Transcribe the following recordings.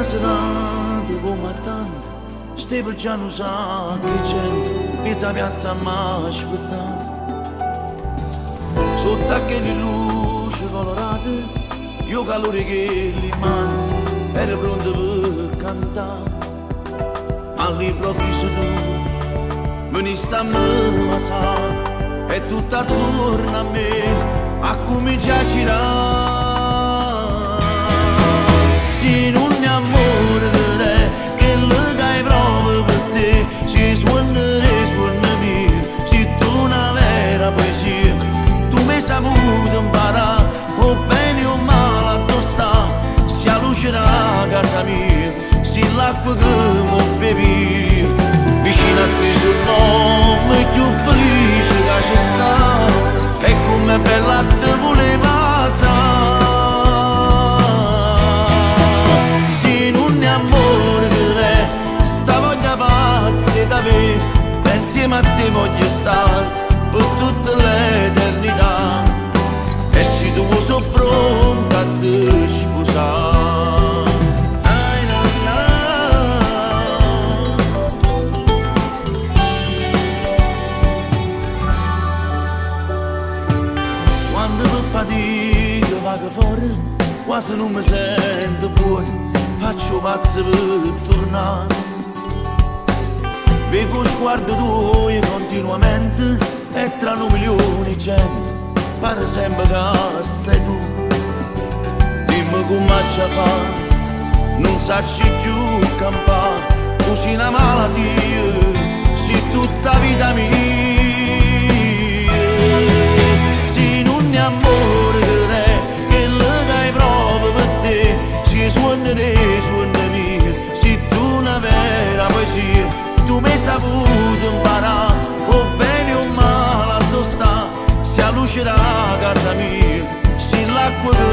serata come tanto, Steve già non sa che gente, mezza piazza mi aspettava. Sotto aquelle luci colorate, io calore che li mani, ero pronto per cantare. Ma all'improvviso tu, veniste a me passare, e tutto attorno a me, a cominciare a girare. Se non è amore di te, che lo dai proprio per te, se suonerei, suonami, se tu una vera poesia, tu mi hai saputo imparare, o bene o male a tu sta, se la luce da casa mia, se l'acqua che mi bevi, vicino a te sul nome più felice che c'è sta, e come bella te voleva sa. Insieme a te voglio stare per tutta l'eternità, e se tu sei pronta a te sposare. Quando per fatica vado fuori, quasi non mi sento buono, faccio pazzo per tornare. Vedo sguardo tuo continuamente, e tra un milione di gente pare sempre che stai tu. Dimmi come ci fa, non sacci più campare, tu sei una malattia, sei tutta vita mia. Se non è amore di te, che lo dai proprio per te, se suonerei, suonami, sei tu una vera poesia. Tu mi hai saputo imparare, o bene o male a tu sta, se la luce da casa mia, se l'acqua che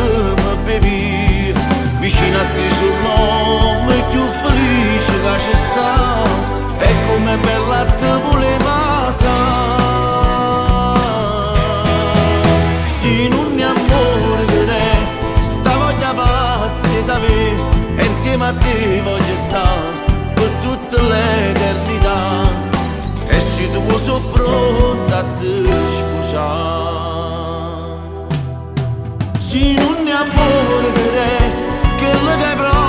mi bevi, vicino a te sul nome più felice che c'è sta, e come bella te voleva sa. Se non è amore di te, sta voglia pazza da me, e insieme a te voglio stare per tutta l'eternità, e se tu sei pronta a te sposare. Se non è amore di te, che lo dai proprio